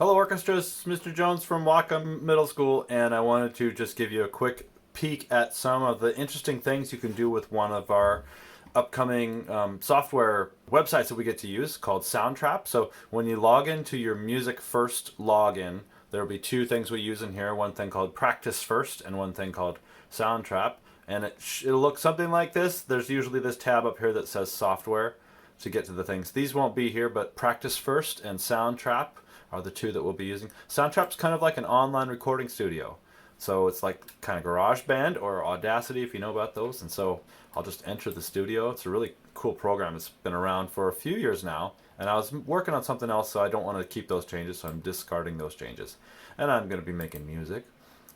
Hello, orchestras. Mr. Jones from Wacom Middle School, and I wanted to just give you a quick peek at some of the interesting things you can do with one of our upcoming software websites that we get to use called Soundtrap. So when you log into your Music First login, there will be two things we use in here. One thing called Practice First, and one thing called Soundtrap. And it'll look something like this. There's usually this tab up here that says Software to get to the things. These won't be here, but Practice First and Soundtrap are the two that we'll be using. Soundtrap's kind of like an online recording studio. So it's like kind of GarageBand or Audacity, if you know about those. And so I'll just enter the studio. It's a really cool program. It's been around for a few years now. And I was working on something else, so I don't want to keep those changes, so I'm discarding those changes. And I'm going to be making music.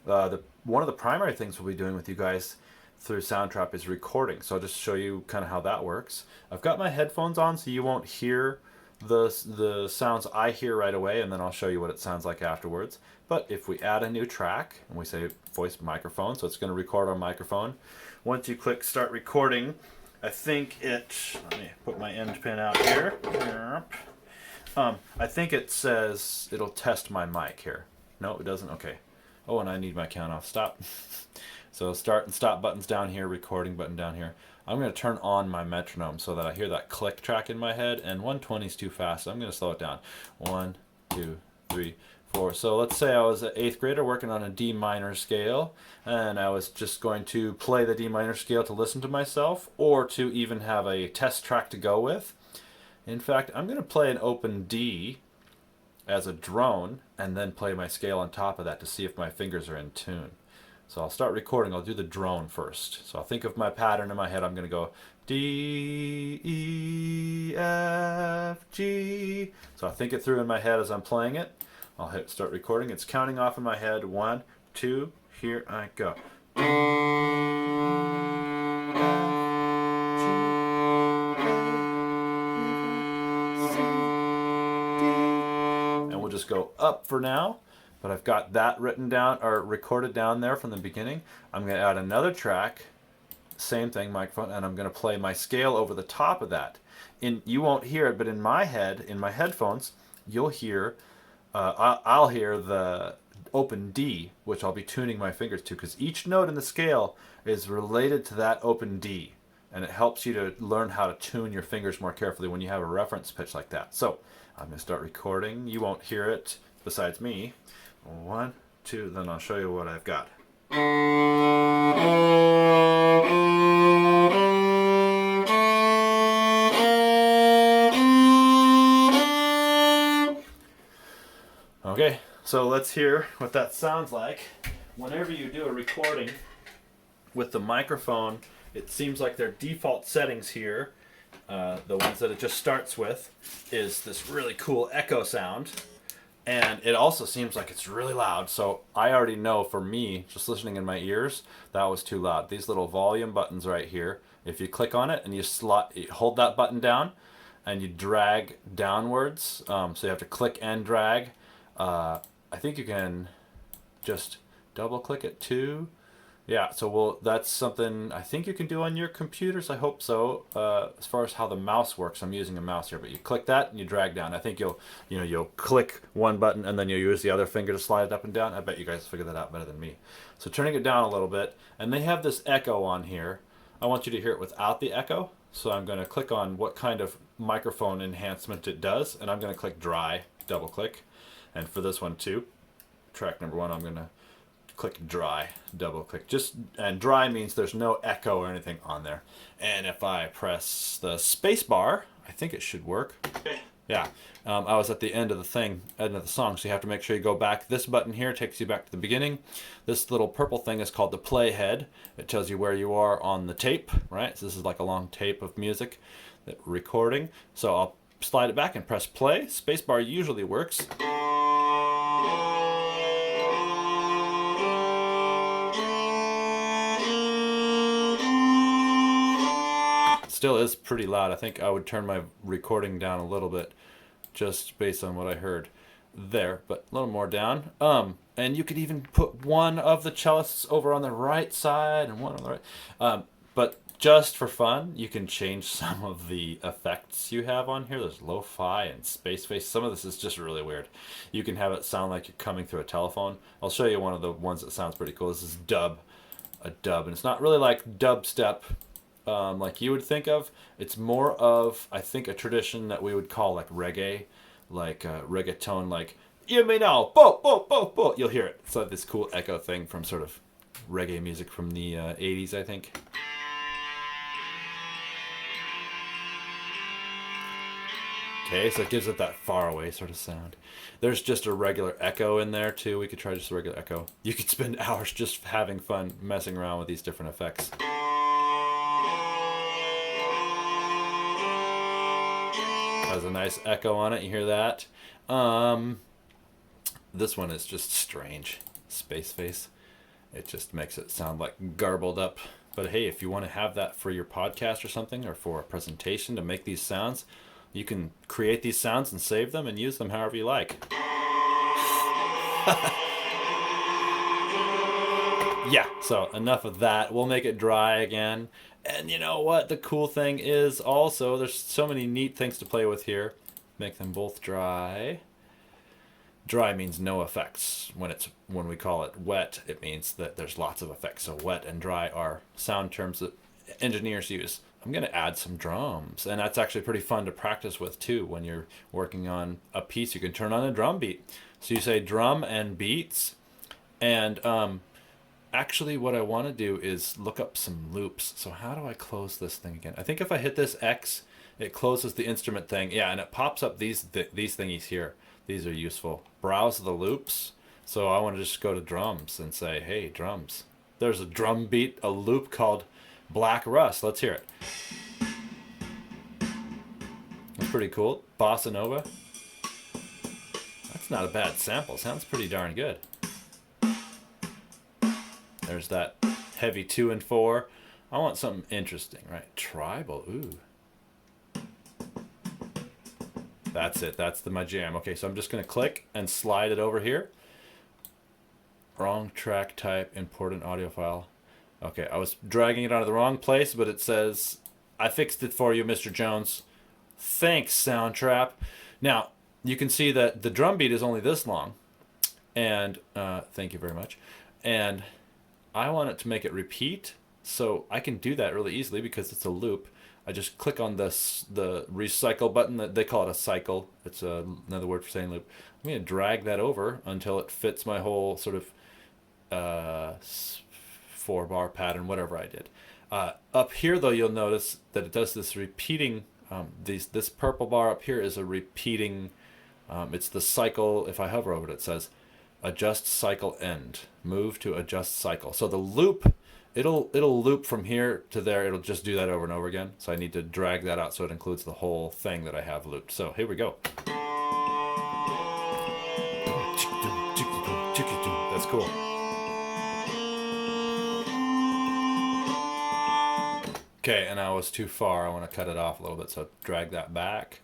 One of the primary things we'll be doing with you guys through Soundtrap is recording. So I'll just show you kind of how that works. I've got my headphones on, so you won't hear the sounds I hear right away, and then I'll show you what it sounds like afterwards. But if we add a new track and we say voice microphone, so it's going to record on microphone. Once you click start recording, I think let me put my end pin out here. I think it says it'll test my mic here. No, it doesn't. Okay. Oh, and I need my count off. Stop. So start and stop buttons down here, recording button down here. I'm going to turn on my metronome so that I hear that click track in my head, and 120 is too fast, so I'm going to slow it down. 1, 2, 3, 4. So let's say I was an 8th grader working on a D minor scale, and I was just going to play the D minor scale to listen to myself, or to even have a test track to go with. In fact, I'm going to play an open D as a drone, and then play my scale on top of that to see if my fingers are in tune. So I'll start recording. I'll do the drone first. So I'll think of my pattern in my head. I'm going to go D, E, F, G. So I'll think it through in my head as I'm playing it. I'll hit start recording. It's counting off in my head. 1, 2, here I go. And we'll just go up for now. But I've got that written down or recorded down there from the beginning. I'm going to add another track, same thing, microphone, and I'm going to play my scale over the top of that. You won't hear it, but in my head, in my headphones, you'll hear, I'll hear the open D, which I'll be tuning my fingers to, because each note in the scale is related to that open D, and it helps you to learn how to tune your fingers more carefully when you have a reference pitch like that. So I'm going to start recording. You won't hear it besides me. 1, 2, then I'll show you what I've got. Okay, so let's hear what that sounds like. Whenever you do a recording with the microphone, it seems like their default settings here, the ones that it just starts with, is this really cool echo sound. And it also seems like it's really loud, so I already know for me, just listening in my ears, that was too loud. These little volume buttons right here, if you click on it and you hold that button down and you drag downwards, so you have to click and drag. I think you can just double click it too. Yeah, so that's something I think you can do on your computers. I hope so. As far as how the mouse works, I'm using a mouse here, but you click that and you drag down. I think you'll click one button and then you'll use the other finger to slide it up and down. I bet you guys figure that out better than me. So turning it down a little bit, and they have this echo on here. I want you to hear it without the echo. So I'm going to click on what kind of microphone enhancement it does, and I'm going to click dry, double click. And for this one too, track number 1, I'm going to click dry, double click. And dry means there's no echo or anything on there. And if I press the space bar, I think it should work. Yeah, I was at the end of the song, so you have to make sure you go back. This button here takes you back to the beginning. This little purple thing is called the playhead. It tells you where you are on the tape, right? So this is like a long tape of music recording. So I'll slide it back and press play. Spacebar usually works. Still is pretty loud. I think I would turn my recording down a little bit just based on what I heard there, but a little more down. And you could even put one of the cellists over on the right side and one on the right. But just for fun, you can change some of the effects you have on here. There's lo-fi and space face. Some of this is just really weird. You can have it sound like you're coming through a telephone. I'll show you one of the ones that sounds pretty cool. This is a dub, and it's not really like dubstep like you would think of. It's more of, I think, a tradition that we would call like reggae, like reggaeton, like, you may know, bo, bo, bo, bo. You'll hear it. It's like this cool echo thing from sort of reggae music from the 80s, I think. Okay, so it gives it that far away sort of sound. There's just a regular echo in there too. We could try just a regular echo. You could spend hours just having fun messing around with these different effects. Has a nice echo on it. You hear that? This one is just strange. Space face. It just makes it sound like garbled up. But hey, if you want to have that for your podcast or something, or for a presentation to make these sounds, you can create these sounds and save them and use them however you like. Yeah, so enough of that. We'll make it dry again. And you know what? The cool thing is also, there's so many neat things to play with here. Make them both dry. Dry means no effects. When we call it wet, it means that there's lots of effects. So wet and dry are sound terms that engineers use. I'm going to add some drums, and that's actually pretty fun to practice with too. When you're working on a piece, you can turn on a drum beat. So you say drum and beats, and actually what I want to do is look up some loops. So how do I close this thing again? I think if I hit this X, it closes the instrument thing. Yeah, and it pops up these thingies here. These are useful. Browse the loops. So I want to just go to drums and say, hey, drums. There's a drum beat, a loop called Black Rust. Let's hear it. That's pretty cool. Bossa Nova. That's not a bad sample. Sounds pretty darn good. There's that heavy 2 and 4. I want something interesting, right? Tribal. Ooh. That's it. That's my jam. Okay, so I'm just going to click and slide it over here. Wrong track type, important audio file. Okay, I was dragging it out of the wrong place, but it says, I fixed it for you, Mr. Jones. Thanks, Soundtrap. Now, you can see that the drum beat is only this long. And, thank you very much. And I want it to make it repeat. So I can do that really easily because it's a loop. I just click on the recycle button. That they call it a cycle. It's another word for saying loop. I'm going to drag that over until it fits my whole sort of 4-bar pattern, whatever I did. Up here, though, you'll notice that it does this repeating. This purple bar up here is a repeating. It's the cycle. If I hover over it, it says adjust cycle end. Move to adjust cycle. So the loop, it'll loop from here to there. It'll just do that over and over again. So I need to drag that out so it includes the whole thing that I have looped. So here we go. That's cool. Okay, and I was too far. I want to cut it off a little bit, so drag that back.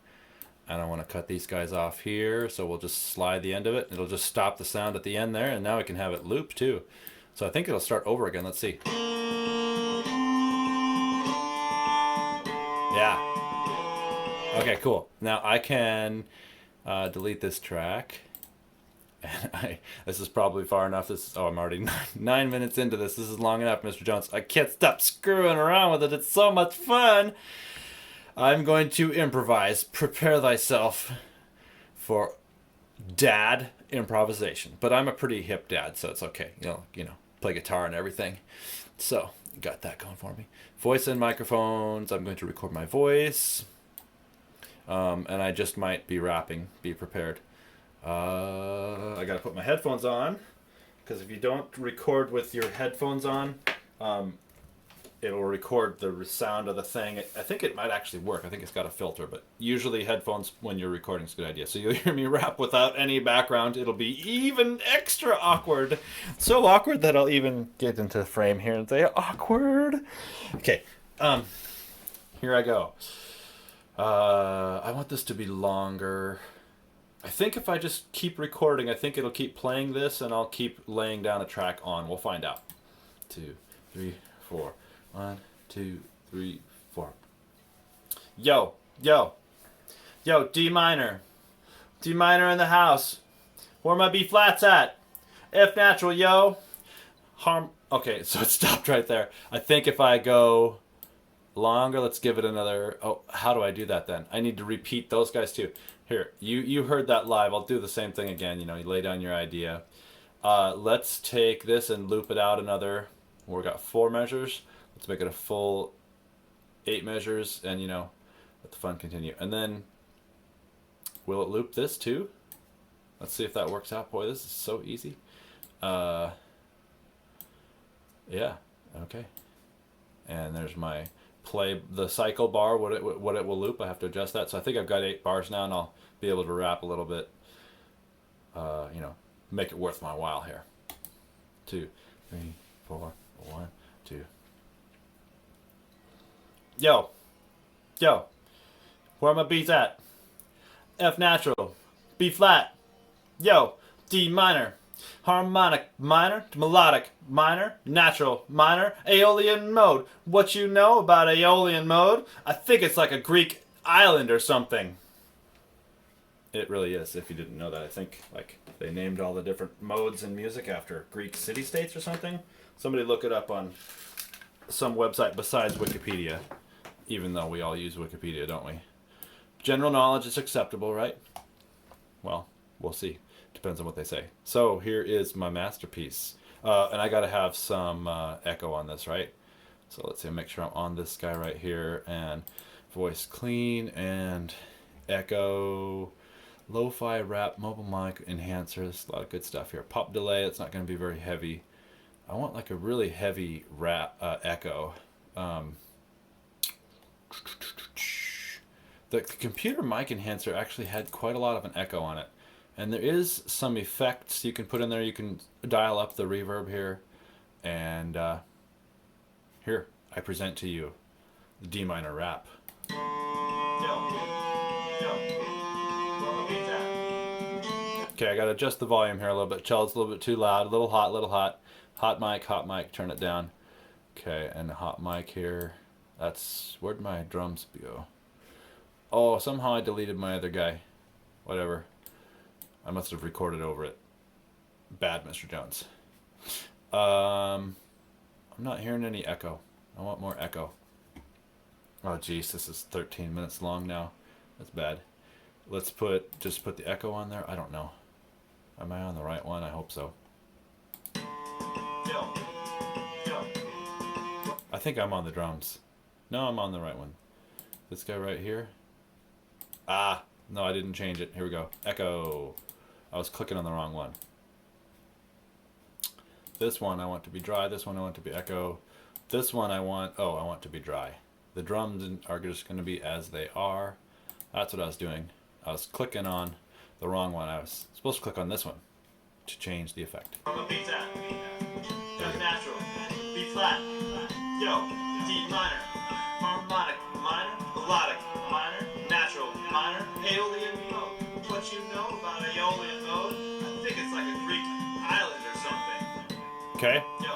And I want to cut these guys off here, so we'll just slide the end of it. It'll just stop the sound at the end there, and now we can have it loop too. So I think it'll start over again. Let's see. Yeah. Okay, cool. Now I can delete this track. And this is probably far enough. I'm already 9 minutes into this. This is long enough, Mr. Jones. I can't stop screwing around with it. It's so much fun. I'm going to improvise. Prepare thyself for dad improvisation. But I'm a pretty hip dad, so it's okay. You know, play guitar and everything. So, got that going for me. Voice and microphones. I'm going to record my voice. And I just might be rapping. Be prepared. I gotta put my headphones on, because if you don't record with your headphones on, it'll record the sound of the thing. I think it might actually work. I think it's got a filter, but usually headphones when you're recording is a good idea. So you'll hear me rap without any background. It'll be even extra awkward. So awkward that I'll even get into the frame here and say awkward. Okay, here I go. I want this to be longer. I think if I just keep recording, I think it'll keep playing this, and I'll keep laying down a track on. We'll find out. 2, 3, 4. 1, 2, 3, 4. Yo, yo, yo, D minor. D minor in the house. Where my B flats at? F natural, yo. Okay, so it stopped right there. I think if I go longer, let's give it another. Oh, how do I do that then? I need to repeat those guys too. Here, you heard that live. I'll do the same thing again. You lay down your idea. Let's take this and loop it out another. We got 4 measures. Let's make it a full 8 measures, and let the fun continue. And then, will it loop this too? Let's see if that works out. Boy, this is so easy. Yeah. Okay. And there's my play, the cycle bar. What it will loop. I have to adjust that. So I think I've got 8 bars now, and I'll be able to rap a little bit. Make it worth my while here. 2, 3, 4, 1, 2. Yo, yo, where my B's at? F natural, B flat, yo, D minor, harmonic minor, melodic minor, natural minor, Aeolian mode. What you know about Aeolian mode? I think it's like a Greek island or something. It really is, if you didn't know that. I think they named all the different modes in music after Greek city-states or something. Somebody look it up on some website besides Wikipedia, even though we all use Wikipedia, don't we? General knowledge is acceptable, right? Well, we'll see. Depends on what they say. So here is my masterpiece. And I got to have some echo on this, right? So let's see, make sure I'm on this guy right here. And voice clean and echo. Lo-fi rap, mobile mic, enhancers, a lot of good stuff here. Pop delay, it's not going to be very heavy. I want like a really heavy rap echo. The computer mic enhancer actually had quite a lot of an echo on it. And there is some effects you can put in there. You can dial up the reverb here. And here, I present to you the D minor rap. Okay, I gotta adjust the volume here a little bit. Cello's a little bit too loud, a little hot. Hot mic, turn it down. Okay, and the hot mic here. Where'd my drums go? Oh, somehow I deleted my other guy. Whatever. I must have recorded over it. Bad, Mr. Jones. I'm not hearing any echo. I want more echo. Oh, geez, this is 13 minutes long now. That's bad. Let's just put the echo on there. I don't know. Am I on the right one? I hope so. I think I'm on the drums. No, I'm on the right one. This guy right here. Ah, no, I didn't change it. Here we go. Echo. I was clicking on the wrong one. This one I want to be dry. This one I want to be echo. This one I want to be dry. The drums are just going to be as they are. That's what I was doing. I was clicking on the wrong one. I was supposed to click on this one to change the effect. F natural, B flat, yo, D minor, harmonic minor, melodic minor, natural minor, Aeolian mode. What you know about Aeolian mode? I think it's like a Greek island or something. Okay. Yo.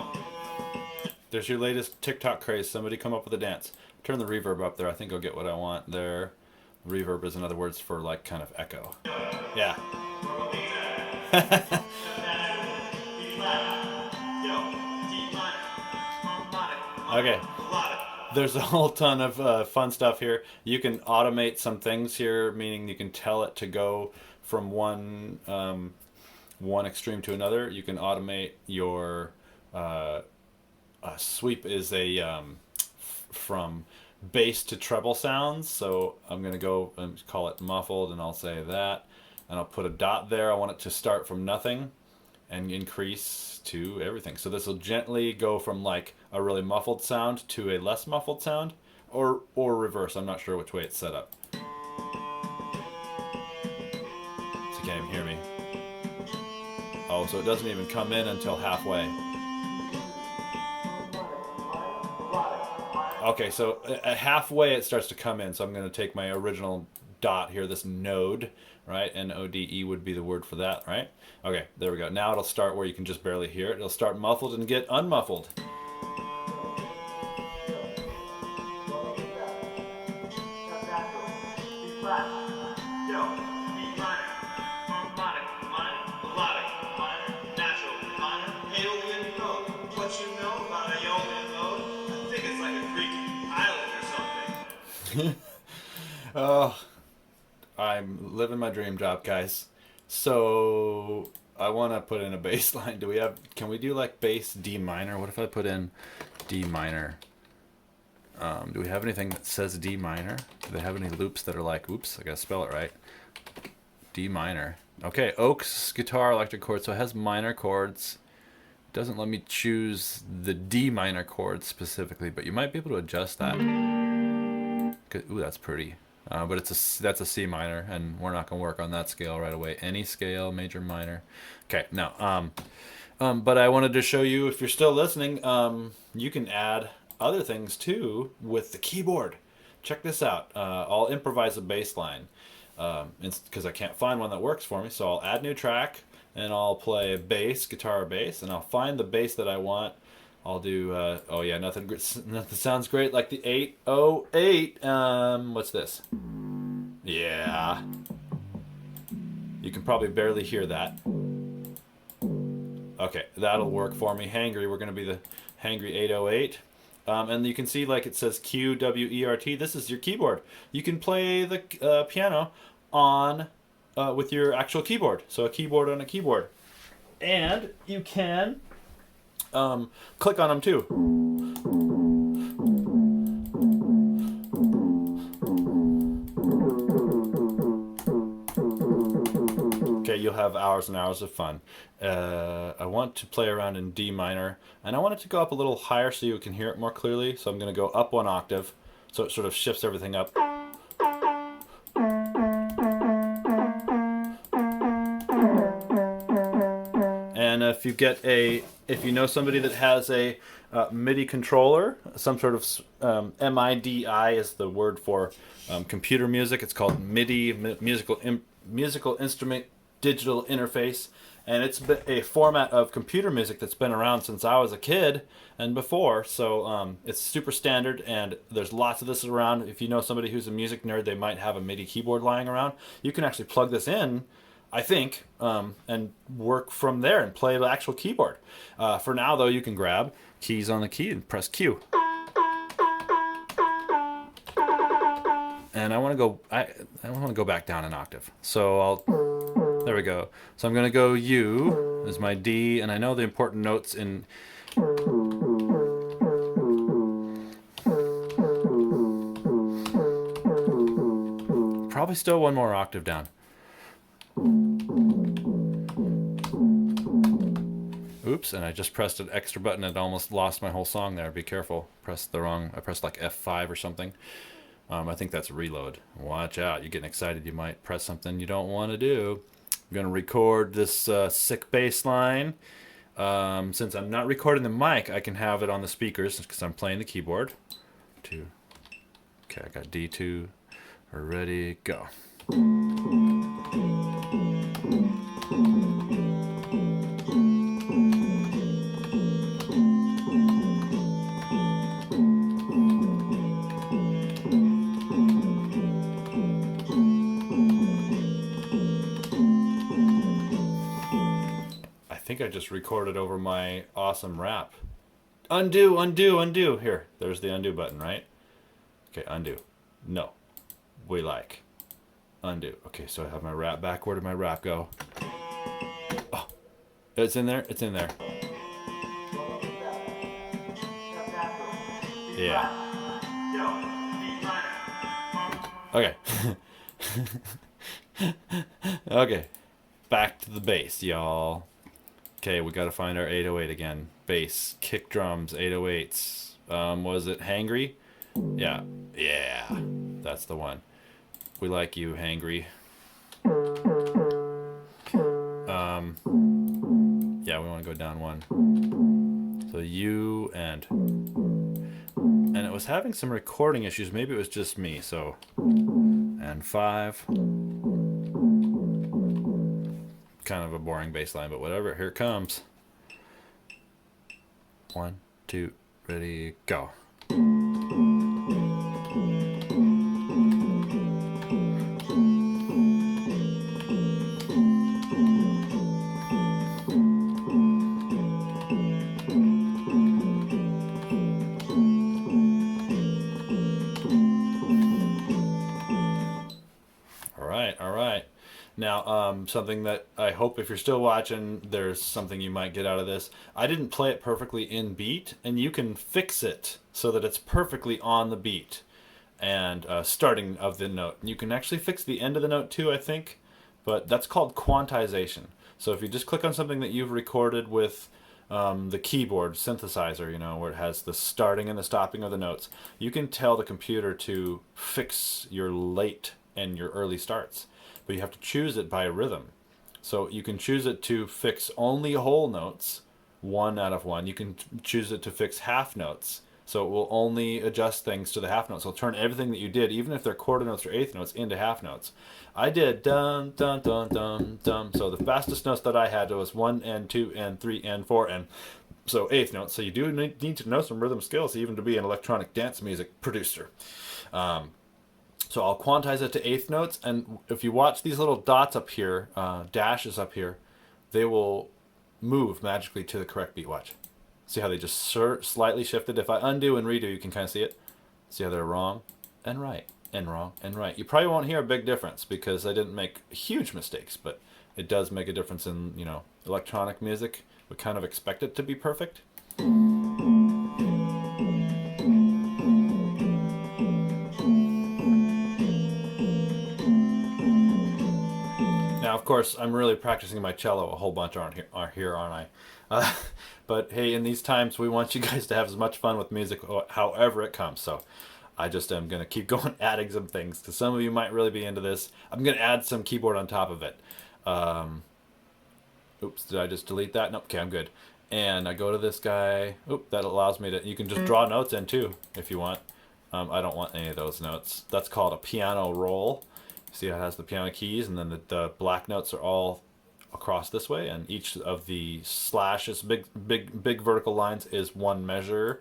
There's your latest TikTok craze. Somebody come up with a dance. Turn the reverb up there. I think I'll get what I want there. Reverb is another word for like kind of echo. Yeah. Okay. There's a whole ton of fun stuff here. You can automate some things here, meaning you can tell it to go from one extreme to another. You can automate your sweep is a from bass to treble sounds. So I'm going to go and call it muffled, and I'll say that. And I'll put a dot there. I want it to start from nothing and increase to everything. So this will gently go from like a really muffled sound to a less muffled sound, or reverse. I'm not sure which way it's set up. So you can't even hear me. Oh, so it doesn't even come in until halfway. Okay, so at halfway it starts to come in. So I'm going to take my original dot here, this node, right? N-O-D-E would be the word for that, right? Okay, there we go. Now it'll start where you can just barely hear it. It'll start muffled and get unmuffled. Oh, I'm living my dream job, guys. So I want to put in a bass line. Can we do like bass D minor? What if I put in D minor? Do we have anything that says D minor? Do they have any loops that are like, oops, I gotta spell it right. D minor. Okay, Oak's guitar electric chord, so it has minor chords. It doesn't let me choose the D minor chord specifically, but you might be able to adjust that. Ooh, that's pretty. But that's a C minor, and we're not gonna work on that scale right away. Any scale, major, minor. Okay, now, but I wanted to show you, if you're still listening, you can add other things too with the keyboard. Check this out. I'll improvise a bass line because I can't find one that works for me. So I'll add new track and I'll play bass, guitar, bass, and I'll find the bass that I want. I'll do. Oh yeah, nothing sounds great like the 808. What's this? Yeah. You can probably barely hear that. Okay, that'll work for me. Hangry, we're gonna be the Hangry 808. And you can see like it says QWERT. This is your keyboard. You can play the piano on with your actual keyboard. So a keyboard on a keyboard. And you can click on them too. Okay, you'll have hours and hours of fun. I want to play around in D minor, and I want it to go up a little higher so you can hear it more clearly. So I'm going to go up one octave, so it sort of shifts everything up. And if you know somebody that has a MIDI controller, some sort of MIDI is the word for computer music. It's called MIDI, musical instrument digital interface, and it's a format of computer music that's been around since I was a kid and before. So it's super standard, and there's lots of this around. If you know somebody who's a music nerd, they might have a MIDI keyboard lying around. You can actually plug this in, I think, and work from there and play the actual keyboard. For now, though, you can grab keys on the key and press Q. And I want to go back down an octave. So there we go. So I'm going to go U as my D, and I know the important notes in probably still one more octave down. Oops, and I just pressed an extra button and almost lost my whole song there. Be careful. I pressed like F5 or something. I think that's reload. Watch out. You're getting excited. You might press something you don't want to do. I'm going to record this sick bass line. Since I'm not recording the mic, I can have it on the speakers because I'm playing the keyboard. 2. Okay, I got D2. We're ready, go. I think I just recorded over my awesome rap. Undo, undo, undo. Here, there's the undo button, right? Okay, undo. No. We like. Undo. Okay, so I have my rap back. Where did my rap go? Oh, it's in there? It's in there. Yeah. Okay. Okay. Back to the bass, y'all. Okay, we gotta find our 808 again. Bass, kick drums, 808s. Was it Hangry? Yeah. Yeah. That's the one. We like you, Hangry. Yeah, we want to go down one. So U and it was having some recording issues. Maybe it was just me. So and 5. Kind of a boring bass line, but whatever. Here it comes. 1, 2, ready, go. Now, something that I hope if you're still watching, there's something you might get out of this. I didn't play it perfectly in beat, and you can fix it so that it's perfectly on the beat and starting of the note. You can actually fix the end of the note too, I think, but that's called quantization. So if you just click on something that you've recorded with the keyboard synthesizer, you know, where it has the starting and the stopping of the notes, you can tell the computer to fix your late and your early starts, but you have to choose it by rhythm. So you can choose it to fix only whole notes, 1 out of 1. You can choose it to fix half notes, so it will only adjust things to the half notes. It'll turn everything that you did, even if they're quarter notes or eighth notes, into half notes. I did dum dum dum dum dum. So the fastest notes that I had was 1 and 2 and 3 and 4 and so eighth notes. So you do need to know some rhythm skills even to be an electronic dance music producer. So I'll quantize it to eighth notes, and if you watch these little dots up here, dashes up here, they will move magically to the correct beat. Watch. See how they just slightly shifted? If I undo and redo, you can kind of see it. See how they're wrong and right and wrong and right. You probably won't hear a big difference because I didn't make huge mistakes, but it does make a difference in, you know, electronic music. We kind of expect it to be perfect. Now, of course, I'm really practicing my cello a whole bunch aren't I? But hey, in these times, we want you guys to have as much fun with music however it comes. So I just am going to keep going adding some things, because some of you might really be into this. I'm going to add some keyboard on top of it. Oops, did I just delete that? Nope, okay, I'm good. And I go to this guy. Oop, that allows me to, you can just draw notes in too, if you want. I don't want any of those notes. That's called a piano roll. See how it has the piano keys, and then the black notes are all across this way, and each of the slashes, big vertical lines, is one measure,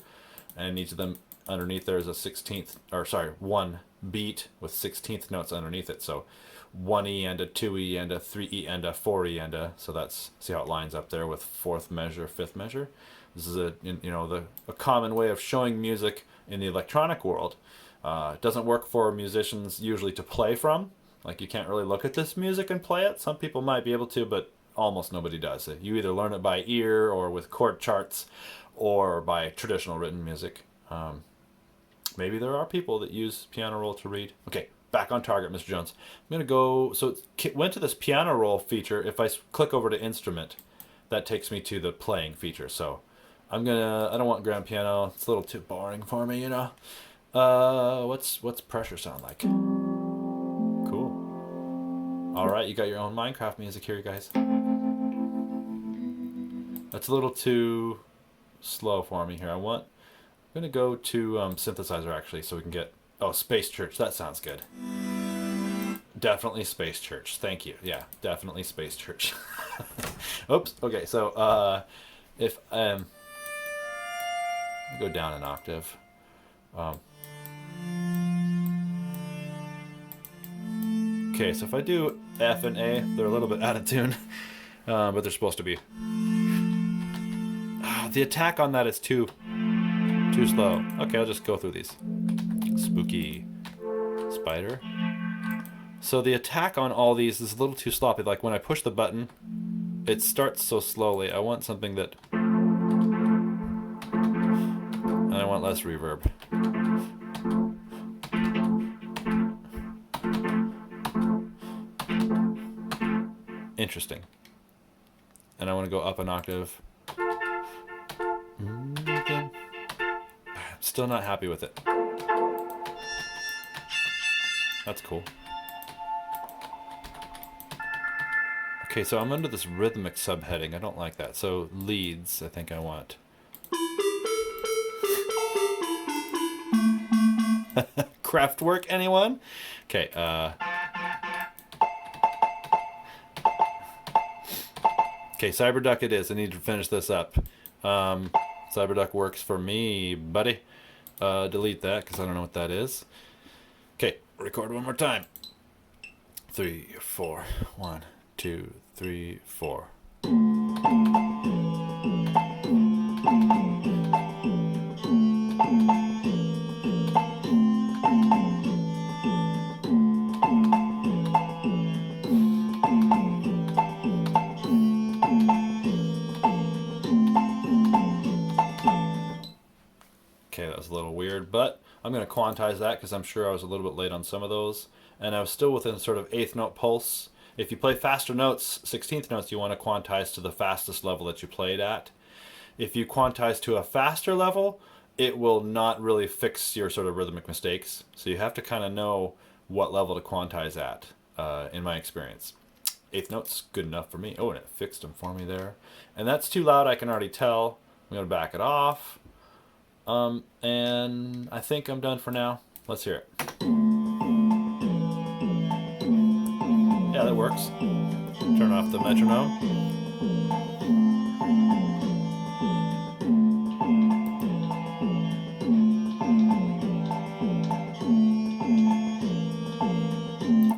and each of them underneath there is a 16th, or sorry, one beat with 16th notes underneath it. So 1E and a 2E and a 3E and a 4E and a, so that's, see how it lines up there with fourth measure, fifth measure. This is a common way of showing music in the electronic world. It doesn't work for musicians usually to play from. Like, you can't really look at this music and play it. Some people might be able to, but almost nobody does. You either learn it by ear or with chord charts or by traditional written music. Maybe there are people that use piano roll to read. Okay, back on target, Mr. Jones. I'm going to go, so it went to this piano roll feature. If I click over to instrument, that takes me to the playing feature. So I don't want grand piano. It's a little too boring for me, you know. What's pressure sound like? Cool. All right, you got your own Minecraft music here, guys. That's a little too slow for me here. I'm gonna go to synthesizer actually, so we can get, oh, Space Church. That sounds good. Definitely Space Church. Thank you. Yeah, definitely Space Church. Oops. Okay, so if go down an octave. Okay, so if I do F and A, they're a little bit out of tune, but they're supposed to be. The attack on that is too slow. Okay, I'll just go through these. Spooky spider. So the attack on all these is a little too sloppy. Like when I push the button, it starts so slowly. I want something that... And I want less reverb. Interesting. And I want to go up an octave. I'm still not happy with it. That's cool. Okay, so I'm under this rhythmic subheading. I don't like that. So leads, I think I want. Kraftwerk, anyone? Okay, okay, Cyberduck it is. I need to finish this up. Cyberduck works for me, buddy. Delete that, because I don't know what that is. Okay, record one more time. 3, 4. 1, 2, 3, 4. that was a little weird, but I'm going to quantize that because I'm sure I was a little bit late on some of those. And I was still within sort of eighth note pulse. If you play faster notes, 16th notes, you want to quantize to the fastest level that you played at. If you quantize to a faster level, it will not really fix your sort of rhythmic mistakes. So you have to kind of know what level to quantize at, in my experience. Eighth note's good enough for me. Oh, and it fixed them for me there. And that's too loud, I can already tell. I'm going to back it off. And I think I'm done for now. Let's hear it. Yeah, that works. Turn off the metronome.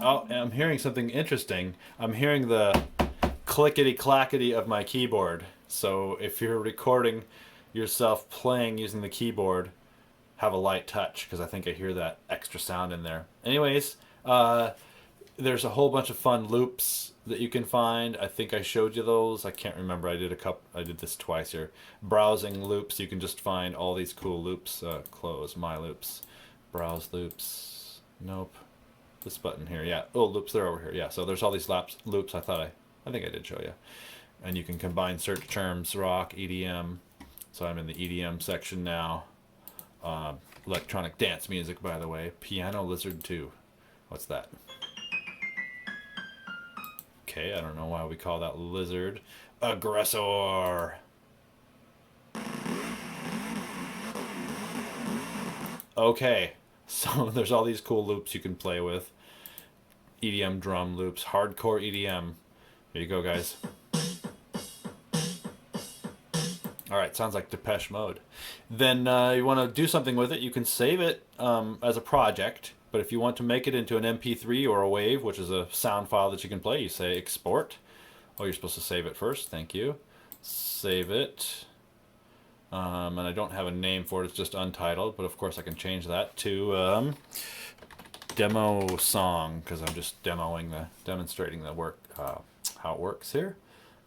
Oh, I'm hearing something interesting. I'm hearing the clickety-clackety of my keyboard. So if you're recording yourself playing using the keyboard, have a light touch, because I think I hear that extra sound in there. Anyways, there's a whole bunch of fun loops that you can find. I think I showed you those. I can't remember. I did this twice here. Browsing loops. You can just find all these cool loops. Close my loops. Browse loops. Nope. This button here. Yeah. Oh, loops. They're over here. Yeah. So there's all these loops. I think I did show you. And you can combine search terms, rock, EDM. So I'm in the EDM section now. Electronic dance music, by the way. Piano Lizard 2. What's that? Okay, I don't know why we call that lizard. Aggressor. Okay, so there's all these cool loops you can play with. EDM drum loops, hardcore EDM. Here you go, guys. Alright, sounds like Depeche Mode. Then you want to do something with it, you can save it as a project. But if you want to make it into an MP3 or a WAV, which is a sound file that you can play, you say export. Oh, you're supposed to save it first. Thank you. Save it. And I don't have a name for it. It's just untitled. But of course I can change that to demo song, because I'm just demonstrating the work, how it works here.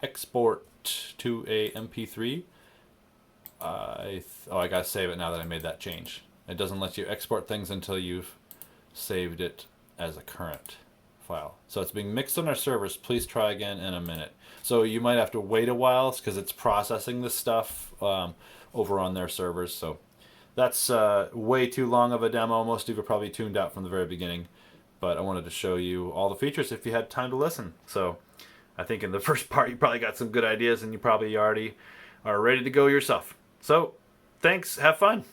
Export to a MP3. I gotta save it now that I made that change. It doesn't let you export things until you've saved it as a current file. So it's being mixed on our servers. Please try again in a minute. So you might have to wait a while because it's processing this stuff over on their servers. So that's way too long of a demo. Most of you are probably tuned out from the very beginning, but I wanted to show you all the features if you had time to listen. So I think in the first part you probably got some good ideas and you probably already are ready to go yourself. So thanks, have fun.